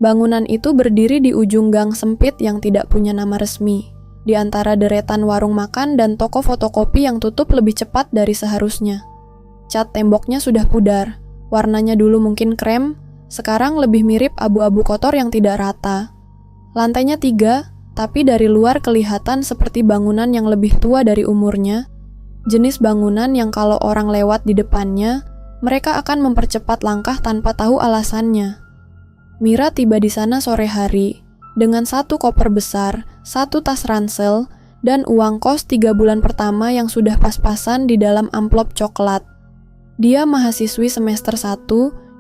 Bangunan itu berdiri di ujung gang sempit yang tidak punya nama resmi, di antara deretan warung makan dan toko fotokopi yang tutup lebih cepat dari seharusnya. Cat temboknya sudah pudar, warnanya dulu mungkin krem, sekarang lebih mirip abu-abu kotor yang tidak rata. Lantainya 3, tapi dari luar kelihatan seperti bangunan yang lebih tua dari umurnya, jenis bangunan yang kalau orang lewat di depannya, mereka akan mempercepat langkah tanpa tahu alasannya. Mira tiba di sana sore hari, dengan 1 koper besar, 1 tas ransel, dan uang kos 3 bulan pertama yang sudah pas-pasan di dalam amplop coklat. Dia mahasiswi semester 1,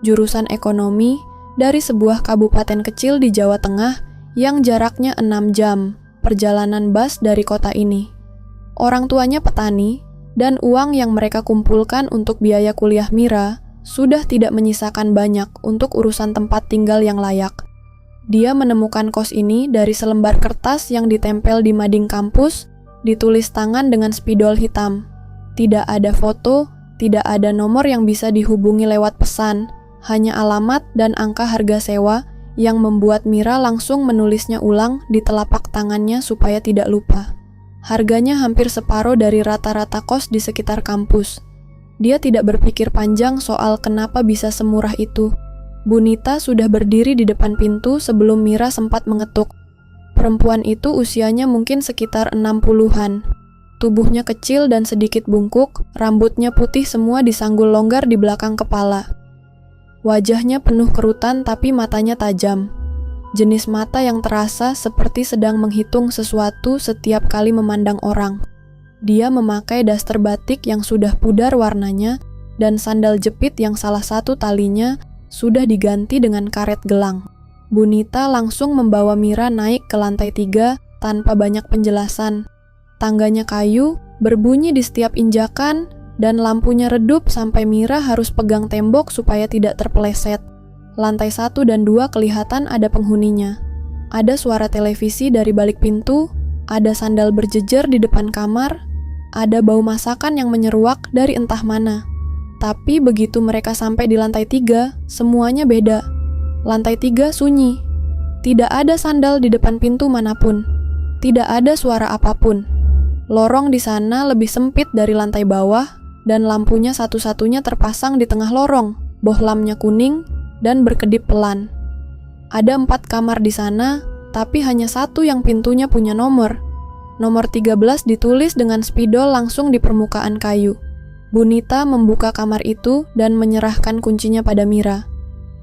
jurusan ekonomi, dari sebuah kabupaten kecil di Jawa Tengah yang jaraknya 6 jam, perjalanan bus dari kota ini. Orang tuanya petani, dan uang yang mereka kumpulkan untuk biaya kuliah Mira sudah tidak menyisakan banyak untuk urusan tempat tinggal yang layak. Dia menemukan kos ini dari selembar kertas yang ditempel di mading kampus, ditulis tangan dengan spidol hitam. Tidak ada foto, tidak ada nomor yang bisa dihubungi lewat pesan, hanya alamat dan angka harga sewa yang membuat Mira langsung menulisnya ulang di telapak tangannya supaya tidak lupa. Harganya hampir separuh dari rata-rata kos di sekitar kampus. Dia tidak berpikir panjang soal kenapa bisa semurah itu. Bunita sudah berdiri di depan pintu sebelum Mira sempat mengetuk. Perempuan itu usianya mungkin sekitar 60-an. Tubuhnya kecil dan sedikit bungkuk, rambutnya putih semua disanggul longgar di belakang kepala. Wajahnya penuh kerutan tapi matanya tajam. Jenis mata yang terasa seperti sedang menghitung sesuatu setiap kali memandang orang. Dia memakai daster batik yang sudah pudar warnanya dan sandal jepit yang salah satu talinya sudah diganti dengan karet gelang. Bunita langsung membawa Mira naik ke lantai 3 tanpa banyak penjelasan. Tangganya kayu, berbunyi di setiap injakan, dan lampunya redup sampai Mira harus pegang tembok supaya tidak terpeleset. Lantai 1 dan 2 kelihatan ada penghuninya. Ada suara televisi dari balik pintu, ada sandal berjejer di depan kamar, ada bau masakan yang menyeruak dari entah mana. Tapi begitu mereka sampai di lantai 3, semuanya beda. Lantai 3 sunyi. Tidak ada sandal di depan pintu manapun. Tidak ada suara apapun. Lorong di sana lebih sempit dari lantai bawah, dan lampunya satu-satunya terpasang di tengah lorong. Bohlamnya kuning dan berkedip pelan. Ada 4 kamar di sana, tapi hanya 1 yang pintunya punya nomor. Nomor 13 ditulis dengan spidol langsung di permukaan kayu. Bunita membuka kamar itu dan menyerahkan kuncinya pada Mira.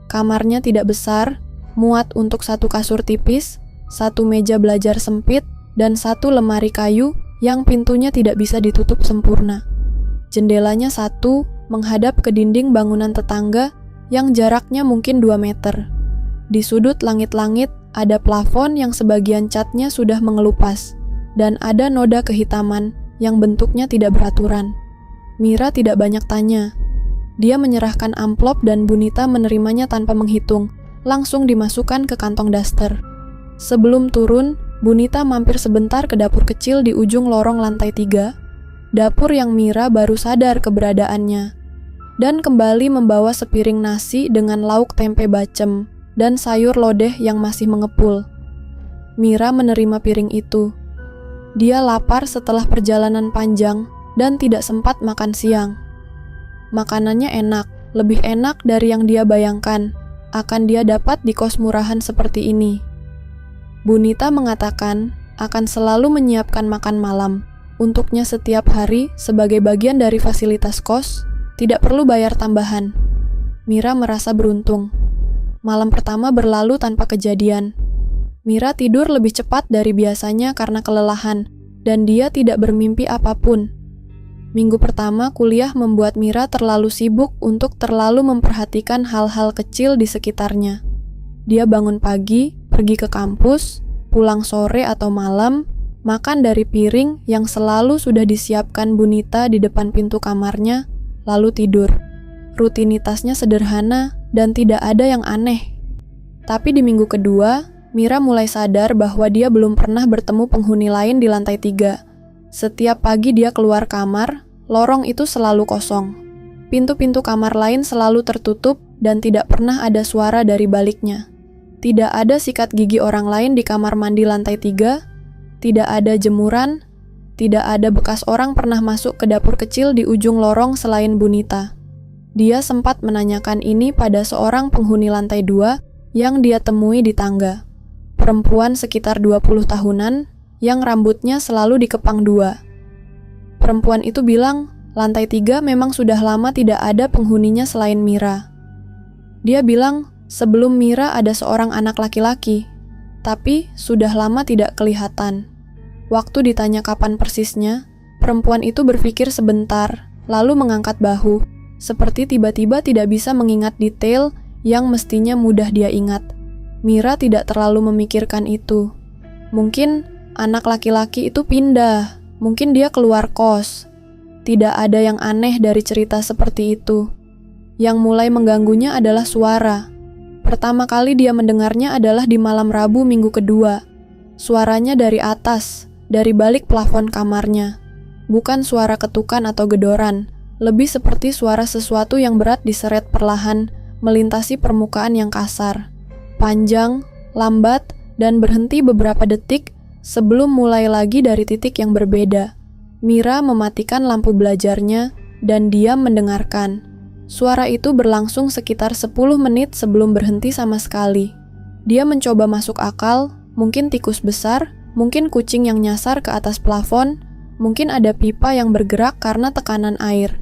Kamarnya tidak besar, muat untuk 1 kasur tipis, 1 meja belajar sempit, dan 1 lemari kayu yang pintunya tidak bisa ditutup sempurna. Jendelanya 1 menghadap ke dinding bangunan tetangga yang jaraknya mungkin 2 meter. Di sudut langit-langit ada plafon yang sebagian catnya sudah mengelupas, dan ada noda kehitaman yang bentuknya tidak beraturan. Mira tidak banyak tanya. Dia menyerahkan amplop dan Bunita menerimanya tanpa menghitung, langsung dimasukkan ke kantong daster. Sebelum turun, Bunita mampir sebentar ke dapur kecil di ujung lorong lantai 3, dapur yang Mira baru sadar keberadaannya, dan kembali membawa sepiring nasi dengan lauk tempe bacem dan sayur lodeh yang masih mengepul. Mira menerima piring itu. Dia lapar setelah perjalanan panjang dan tidak sempat makan siang. Makanannya enak, lebih enak dari yang dia bayangkan akan dia dapat di kos murahan seperti ini. Bunita mengatakan akan selalu menyiapkan makan malam untuknya setiap hari sebagai bagian dari fasilitas kos, tidak perlu bayar tambahan. Mira merasa beruntung. Malam pertama berlalu tanpa kejadian. Mira tidur lebih cepat dari biasanya karena kelelahan, dan dia tidak bermimpi apapun. Minggu pertama kuliah membuat Mira terlalu sibuk untuk terlalu memperhatikan hal-hal kecil di sekitarnya. Dia bangun pagi, pergi ke kampus, pulang sore atau malam, makan dari piring yang selalu sudah disiapkan Bunita di depan pintu kamarnya, lalu tidur. Rutinitasnya sederhana dan tidak ada yang aneh. Tapi di minggu kedua, Mira mulai sadar bahwa dia belum pernah bertemu penghuni lain di lantai 3. Setiap pagi dia keluar kamar, lorong itu selalu kosong. Pintu-pintu kamar lain selalu tertutup dan tidak pernah ada suara dari baliknya. Tidak ada sikat gigi orang lain di kamar mandi lantai 3, tidak ada jemuran, tidak ada bekas orang pernah masuk ke dapur kecil di ujung lorong selain Bunita. Dia sempat menanyakan ini pada seorang penghuni lantai 2 yang dia temui di tangga. Perempuan sekitar 20 tahunan yang rambutnya selalu dikepang 2. Perempuan itu bilang, lantai 3 memang sudah lama tidak ada penghuninya selain Mira. Dia bilang, sebelum Mira ada seorang anak laki-laki, tapi sudah lama tidak kelihatan. Waktu ditanya kapan persisnya, perempuan itu berpikir sebentar, lalu mengangkat bahu, seperti tiba-tiba tidak bisa mengingat detail yang mestinya mudah dia ingat. Mira tidak terlalu memikirkan itu. Mungkin anak laki-laki itu pindah, mungkin dia keluar kos. Tidak ada yang aneh dari cerita seperti itu. Yang mulai mengganggunya adalah suara. Pertama kali dia mendengarnya adalah di malam Rabu minggu kedua. Suaranya dari atas, dari balik plafon kamarnya. Bukan suara ketukan atau gedoran, lebih seperti suara sesuatu yang berat diseret perlahan, melintasi permukaan yang kasar. Panjang, lambat, dan berhenti beberapa detik sebelum mulai lagi dari titik yang berbeda. Mira mematikan lampu belajarnya dan diam mendengarkan. Suara itu berlangsung sekitar 10 menit sebelum berhenti sama sekali. Dia mencoba masuk akal, mungkin tikus besar, mungkin kucing yang nyasar ke atas plafon, mungkin ada pipa yang bergerak karena tekanan air.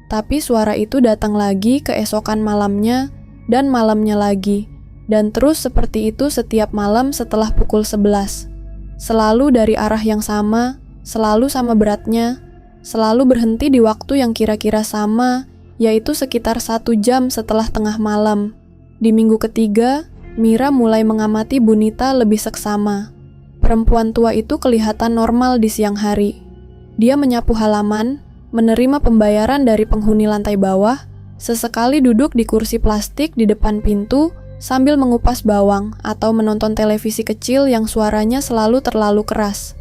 Tapi suara itu datang lagi keesokan malamnya dan malamnya lagi, dan terus seperti itu setiap malam setelah pukul 11. Selalu dari arah yang sama, selalu sama beratnya, selalu berhenti di waktu yang kira-kira sama, yaitu sekitar 1 jam setelah tengah malam. Di minggu ketiga, Mira mulai mengamati Bunita lebih seksama. Perempuan tua itu kelihatan normal di siang hari. Dia menyapu halaman, menerima pembayaran dari penghuni lantai bawah, sesekali duduk di kursi plastik di depan pintu sambil mengupas bawang atau menonton televisi kecil yang suaranya selalu terlalu keras.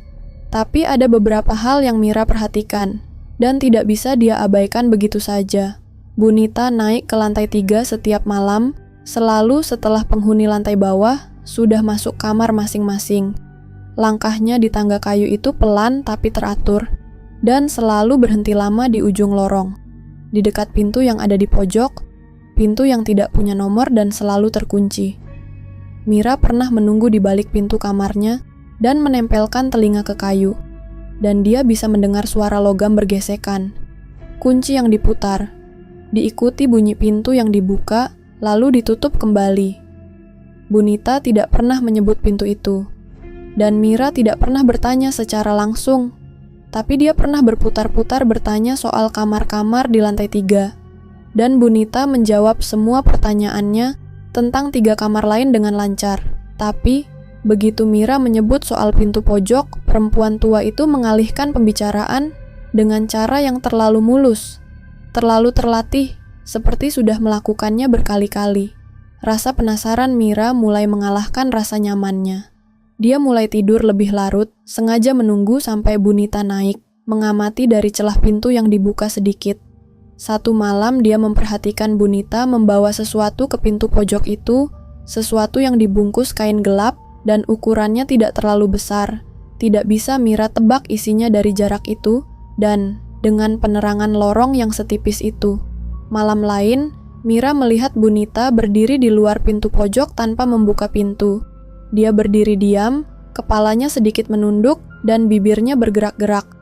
Tapi ada beberapa hal yang Mira perhatikan, dan tidak bisa dia abaikan begitu saja. Bunita naik ke lantai 3 setiap malam, selalu setelah penghuni lantai bawah sudah masuk kamar masing-masing. Langkahnya di tangga kayu itu pelan tapi teratur, dan selalu berhenti lama di ujung lorong. Di dekat pintu yang ada di pojok, pintu yang tidak punya nomor dan selalu terkunci. Mira pernah menunggu di balik pintu kamarnya dan menempelkan telinga ke kayu, dan dia bisa mendengar suara logam bergesekan. Kunci yang diputar, diikuti bunyi pintu yang dibuka, lalu ditutup kembali. Bunita tidak pernah menyebut pintu itu, dan Mira tidak pernah bertanya secara langsung, tapi dia pernah berputar-putar bertanya soal kamar-kamar di lantai 3. Dan Bunita menjawab semua pertanyaannya tentang 3 kamar lain dengan lancar. Tapi, begitu Mira menyebut soal pintu pojok, perempuan tua itu mengalihkan pembicaraan dengan cara yang terlalu mulus, terlalu terlatih, seperti sudah melakukannya berkali-kali. Rasa penasaran Mira mulai mengalahkan rasa nyamannya. Dia mulai tidur lebih larut, sengaja menunggu sampai Bunita naik, mengamati dari celah pintu yang dibuka sedikit. Satu malam dia memperhatikan Bunita membawa sesuatu ke pintu pojok itu, sesuatu yang dibungkus kain gelap dan ukurannya tidak terlalu besar. Tidak bisa Mira tebak isinya dari jarak itu, dan dengan penerangan lorong yang setipis itu. Malam lain, Mira melihat Bunita berdiri di luar pintu pojok tanpa membuka pintu. Dia berdiri diam, kepalanya sedikit menunduk, dan bibirnya bergerak-gerak.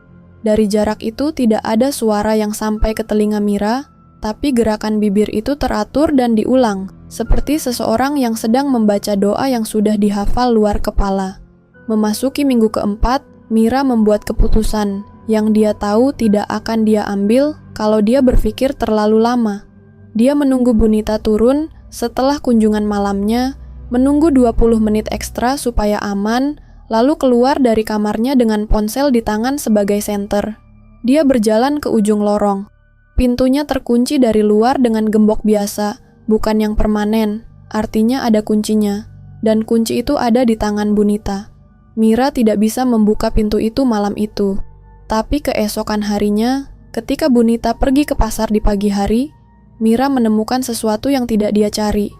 Dari jarak itu tidak ada suara yang sampai ke telinga Mira, tapi gerakan bibir itu teratur dan diulang, seperti seseorang yang sedang membaca doa yang sudah dihafal luar kepala. Memasuki minggu keempat, Mira membuat keputusan yang dia tahu tidak akan dia ambil kalau dia berpikir terlalu lama. Dia menunggu Bunita turun setelah kunjungan malamnya, menunggu 20 menit ekstra supaya aman, lalu keluar dari kamarnya dengan ponsel di tangan sebagai senter. Dia berjalan ke ujung lorong. Pintunya terkunci dari luar dengan gembok biasa, bukan yang permanen, artinya ada kuncinya, dan kunci itu ada di tangan Bunita. Mira tidak bisa membuka pintu itu malam itu, tapi keesokan harinya, ketika Bunita pergi ke pasar di pagi hari, Mira menemukan sesuatu yang tidak dia cari.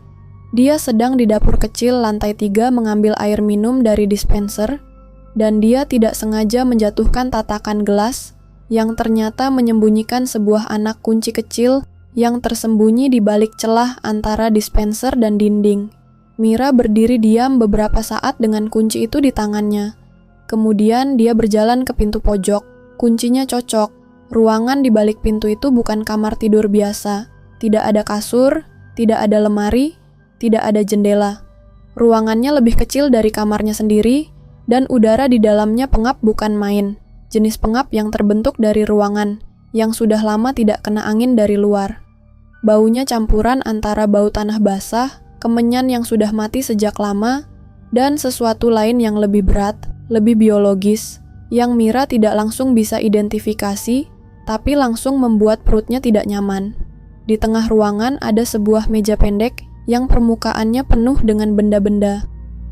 Dia sedang di dapur kecil lantai 3 mengambil air minum dari dispenser, dan dia tidak sengaja menjatuhkan tatakan gelas yang ternyata menyembunyikan sebuah anak kunci kecil yang tersembunyi di balik celah antara dispenser dan dinding. Mira berdiri diam beberapa saat dengan kunci itu di tangannya. Kemudian dia berjalan ke pintu pojok. Kuncinya cocok. Ruangan di balik pintu itu bukan kamar tidur biasa. Tidak ada kasur, tidak ada lemari, tidak ada jendela. Ruangannya lebih kecil dari kamarnya sendiri, dan udara di dalamnya pengap bukan main. Jenis pengap yang terbentuk dari ruangan, yang sudah lama tidak kena angin dari luar. Baunya campuran antara bau tanah basah, kemenyan yang sudah mati sejak lama, dan sesuatu lain yang lebih berat, lebih biologis, yang Mira tidak langsung bisa identifikasi, tapi langsung membuat perutnya tidak nyaman. Di tengah ruangan ada sebuah meja pendek yang permukaannya penuh dengan benda-benda.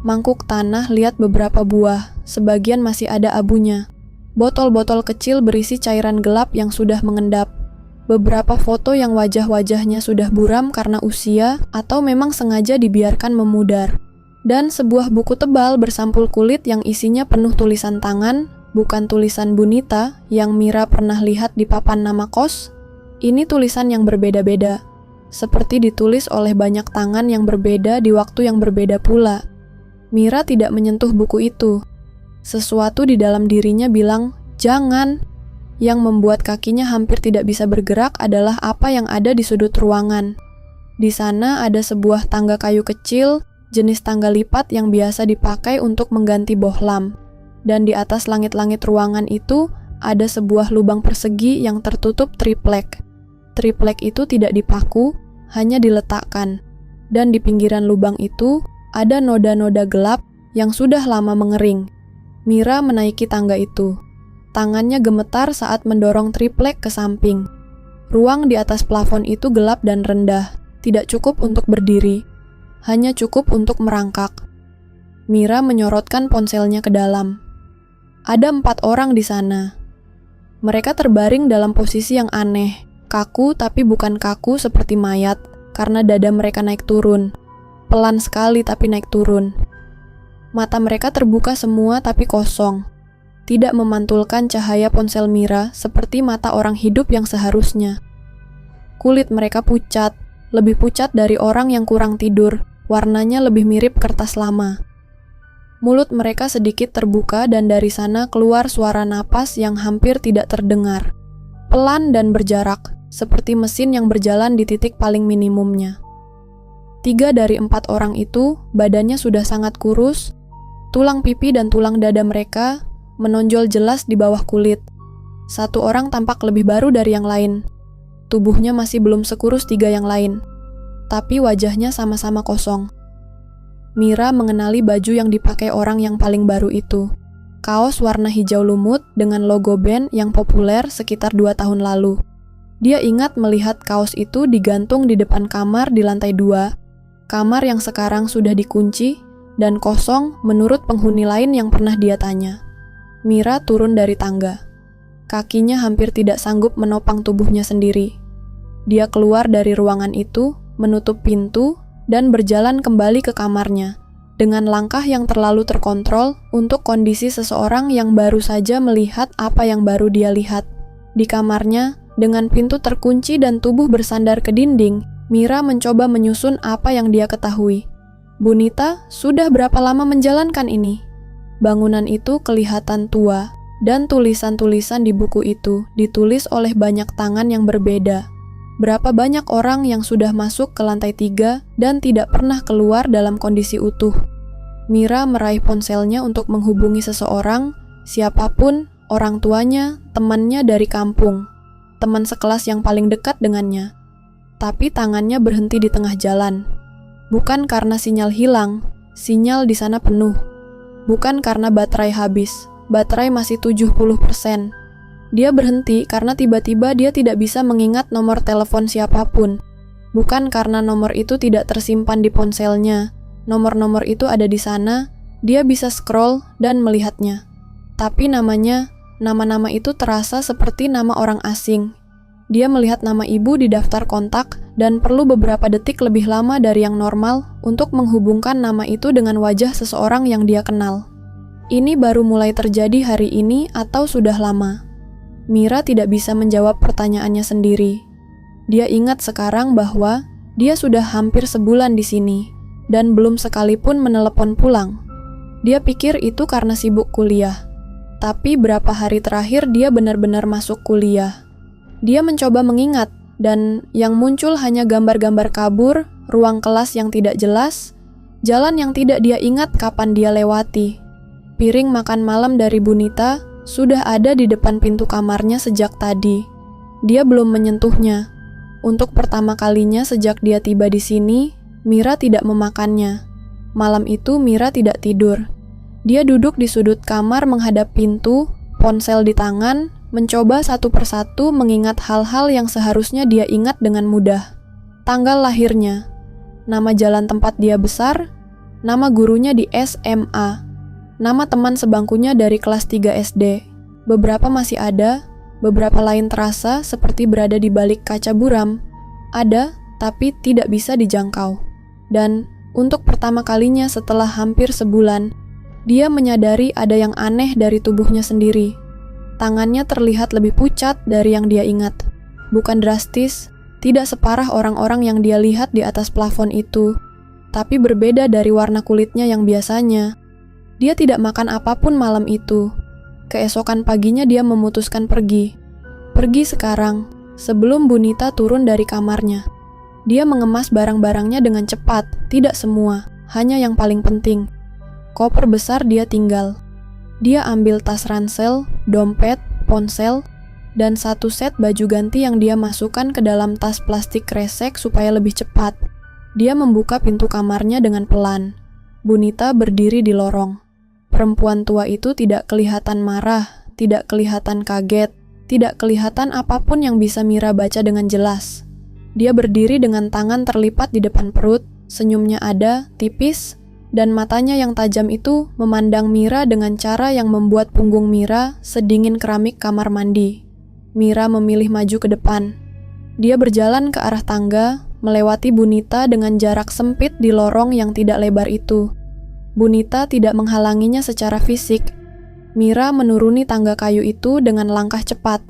Mangkuk tanah lihat beberapa buah, sebagian masih ada abunya. Botol-botol kecil berisi cairan gelap yang sudah mengendap. Beberapa foto yang wajah-wajahnya sudah buram karena usia atau memang sengaja dibiarkan memudar. Dan sebuah buku tebal bersampul kulit yang isinya penuh tulisan tangan, bukan tulisan Bunita yang Mira pernah lihat di papan nama kos. Ini tulisan yang berbeda-beda, seperti ditulis oleh banyak tangan yang berbeda di waktu yang berbeda pula. Mira tidak menyentuh buku itu. Sesuatu di dalam dirinya bilang, "Jangan." Yang membuat kakinya hampir tidak bisa bergerak adalah apa yang ada di sudut ruangan. Di sana ada sebuah tangga kayu kecil, jenis tangga lipat yang biasa dipakai untuk mengganti bohlam. Dan di atas langit-langit ruangan itu ada sebuah lubang persegi yang tertutup triplek. Triplek itu tidak dipaku, hanya diletakkan. Dan di pinggiran lubang itu ada noda-noda gelap yang sudah lama mengering. Mira menaiki tangga itu. Tangannya gemetar saat mendorong triplek ke samping. Ruang di atas plafon itu gelap dan rendah, tidak cukup untuk berdiri, hanya cukup untuk merangkak. Mira menyorotkan ponselnya ke dalam. Ada 4 orang di sana. Mereka terbaring dalam posisi yang aneh, kaku tapi bukan kaku seperti mayat, karena dada mereka naik turun. Pelan sekali tapi naik turun. Mata mereka terbuka semua tapi kosong. Tidak memantulkan cahaya ponsel Mira seperti mata orang hidup yang seharusnya. Kulit mereka pucat, lebih pucat dari orang yang kurang tidur, warnanya lebih mirip kertas lama. Mulut mereka sedikit terbuka dan dari sana keluar suara napas yang hampir tidak terdengar. Pelan dan berjarak, seperti mesin yang berjalan di titik paling minimumnya. 3 dari 4 orang itu, badannya sudah sangat kurus, tulang pipi dan tulang dada mereka menonjol jelas di bawah kulit. 1 orang tampak lebih baru dari yang lain. Tubuhnya masih belum sekurus 3 yang lain, tapi wajahnya sama-sama kosong. Mira mengenali baju yang dipakai orang yang paling baru itu. Kaos warna hijau lumut dengan logo band yang populer sekitar 2 tahun lalu. Dia ingat melihat kaos itu digantung di depan kamar di lantai 2, kamar yang sekarang sudah dikunci dan kosong menurut penghuni lain yang pernah dia tanya. Mira turun dari tangga. Kakinya hampir tidak sanggup menopang tubuhnya sendiri. Dia keluar dari ruangan itu, menutup pintu, dan berjalan kembali ke kamarnya, dengan langkah yang terlalu terkontrol untuk kondisi seseorang yang baru saja melihat apa yang baru dia lihat. Di kamarnya, dengan pintu terkunci dan tubuh bersandar ke dinding, Mira mencoba menyusun apa yang dia ketahui. Bunita sudah berapa lama menjalankan ini? Bangunan itu kelihatan tua, dan tulisan-tulisan di buku itu ditulis oleh banyak tangan yang berbeda. Berapa banyak orang yang sudah masuk ke lantai 3 dan tidak pernah keluar dalam kondisi utuh. Mira meraih ponselnya untuk menghubungi seseorang, siapapun, orang tuanya, temannya dari kampung, teman sekelas yang paling dekat dengannya. Tapi tangannya berhenti di tengah jalan. Bukan karena sinyal hilang, sinyal di sana penuh. Bukan karena baterai habis, baterai masih 70%. Dia berhenti karena tiba-tiba dia tidak bisa mengingat nomor telepon siapapun. Bukan karena nomor itu tidak tersimpan di ponselnya. Nomor-nomor itu ada di sana, dia bisa scroll dan melihatnya. Tapi nama-nama itu terasa seperti nama orang asing. Dia melihat nama ibu di daftar kontak dan perlu beberapa detik lebih lama dari yang normal untuk menghubungkan nama itu dengan wajah seseorang yang dia kenal. Ini baru mulai terjadi hari ini atau sudah lama? Mira tidak bisa menjawab pertanyaannya sendiri. Dia ingat sekarang bahwa dia sudah hampir sebulan di sini dan belum sekalipun menelepon pulang. Dia pikir itu karena sibuk kuliah. Tapi berapa hari terakhir dia benar-benar masuk kuliah. Dia mencoba mengingat, dan yang muncul hanya gambar-gambar kabur, ruang kelas yang tidak jelas, jalan yang tidak dia ingat kapan dia lewati. Piring makan malam dari Bunita sudah ada di depan pintu kamarnya sejak tadi. Dia belum menyentuhnya. Untuk pertama kalinya sejak dia tiba di sini, Mira tidak memakannya. Malam itu Mira tidak tidur. Dia duduk di sudut kamar menghadap pintu, ponsel di tangan, mencoba satu persatu mengingat hal-hal yang seharusnya dia ingat dengan mudah. Tanggal lahirnya, nama jalan tempat dia besar, nama gurunya di SMA, nama teman sebangkunya dari kelas 3 SD. Beberapa masih ada, beberapa lain terasa seperti berada di balik kaca buram. Ada, tapi tidak bisa dijangkau. Dan untuk pertama kalinya setelah hampir sebulan, dia menyadari ada yang aneh dari tubuhnya sendiri. Tangannya terlihat lebih pucat dari yang dia ingat. Bukan drastis, tidak separah orang-orang yang dia lihat di atas plafon itu, tapi berbeda dari warna kulitnya yang biasanya. Dia tidak makan apapun malam itu. Keesokan paginya dia memutuskan pergi. Pergi sekarang, sebelum Bunita turun dari kamarnya. Dia mengemas barang-barangnya dengan cepat, tidak semua, hanya yang paling penting. Koper besar dia tinggal. Dia ambil tas ransel, dompet, ponsel, dan satu set baju ganti yang dia masukkan ke dalam tas plastik kresek supaya lebih cepat. Dia membuka pintu kamarnya dengan pelan. Bunita berdiri di lorong. Perempuan tua itu tidak kelihatan marah, tidak kelihatan kaget, tidak kelihatan apapun yang bisa Mira baca dengan jelas. Dia berdiri dengan tangan terlipat di depan perut, senyumnya ada, tipis, dan matanya yang tajam itu memandang Mira dengan cara yang membuat punggung Mira sedingin keramik kamar mandi. Mira memilih maju ke depan. Dia berjalan ke arah tangga, melewati Bunita dengan jarak sempit di lorong yang tidak lebar itu. Bunita tidak menghalanginya secara fisik. Mira menuruni tangga kayu itu dengan langkah cepat.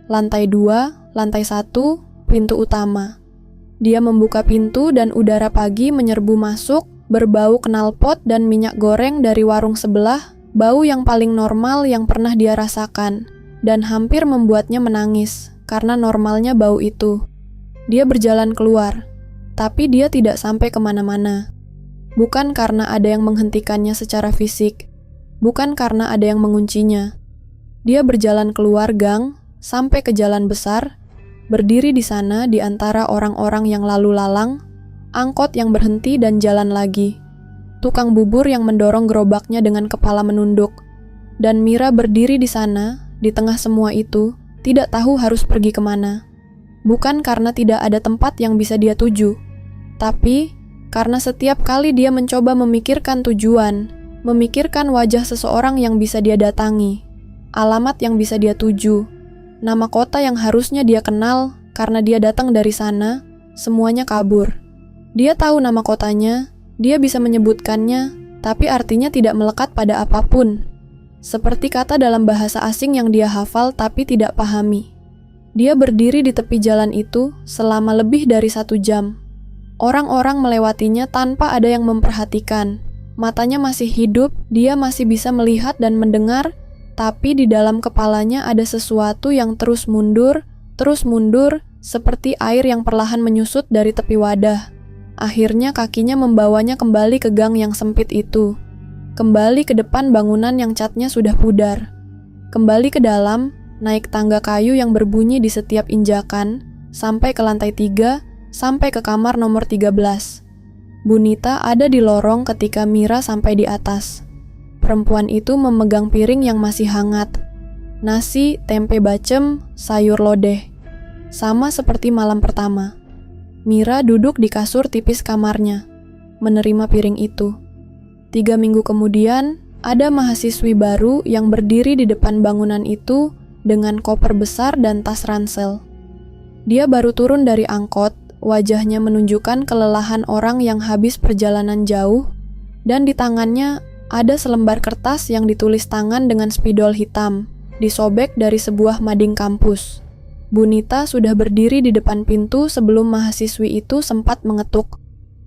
Lantai 2, lantai 1, pintu utama. Dia membuka pintu dan udara pagi menyerbu masuk, berbau knalpot dan minyak goreng dari warung sebelah, bau yang paling normal yang pernah dia rasakan, dan hampir membuatnya menangis, karena normalnya bau itu. Dia berjalan keluar, tapi dia tidak sampai kemana-mana. Bukan karena ada yang menghentikannya secara fisik, bukan karena ada yang menguncinya. Dia berjalan keluar gang, sampai ke jalan besar, berdiri di sana di antara orang-orang yang lalu lalang, angkot yang berhenti dan jalan lagi, tukang bubur yang mendorong gerobaknya dengan kepala menunduk, dan Mira berdiri di sana, di tengah semua itu, tidak tahu harus pergi kemana. Bukan karena tidak ada tempat yang bisa dia tuju, tapi karena setiap kali dia mencoba memikirkan tujuan, memikirkan wajah seseorang yang bisa dia datangi, alamat yang bisa dia tuju, nama kota yang harusnya dia kenal karena dia datang dari sana, semuanya kabur. Dia tahu nama kotanya, dia bisa menyebutkannya, tapi artinya tidak melekat pada apapun. Seperti kata dalam bahasa asing yang dia hafal tapi tidak pahami. Dia berdiri di tepi jalan itu selama lebih dari 1 jam. Orang-orang melewatinya tanpa ada yang memperhatikan. Matanya masih hidup, dia masih bisa melihat dan mendengar, tapi di dalam kepalanya ada sesuatu yang terus mundur, seperti air yang perlahan menyusut dari tepi wadah. Akhirnya kakinya membawanya kembali ke gang yang sempit itu. Kembali ke depan bangunan yang catnya sudah pudar. Kembali ke dalam, naik tangga kayu yang berbunyi di setiap injakan, sampai ke lantai 3, sampai ke kamar nomor 13. Bunita ada di lorong ketika Mira sampai di atas. Perempuan itu memegang piring yang masih hangat. Nasi, tempe bacem, sayur lodeh. Sama seperti malam pertama. Mira duduk di kasur tipis kamarnya, menerima piring itu. 3 minggu kemudian, ada mahasiswi baru yang berdiri di depan bangunan itu dengan koper besar dan tas ransel. Dia baru turun dari angkot, Wajahnya menunjukkan kelelahan orang yang habis perjalanan jauh, dan di tangannya ada selembar kertas yang ditulis tangan dengan spidol hitam, disobek dari sebuah mading kampus. Bunita sudah berdiri di depan pintu sebelum mahasiswi itu sempat mengetuk.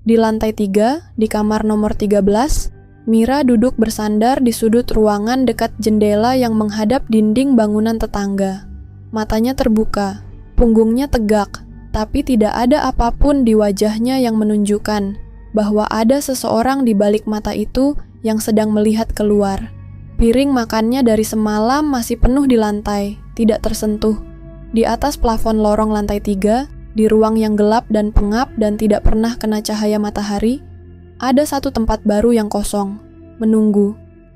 Di lantai 3, di kamar nomor 13, Mira duduk bersandar di sudut ruangan dekat jendela yang menghadap dinding bangunan tetangga. Matanya terbuka, punggungnya tegak, tapi tidak ada apapun di wajahnya yang menunjukkan bahwa ada seseorang di balik mata itu yang sedang melihat keluar. Piring makannya dari semalam masih penuh di lantai, tidak tersentuh. Di atas plafon lorong lantai 3, di ruang yang gelap dan pengap dan tidak pernah kena cahaya matahari, ada satu tempat baru yang kosong, menunggu.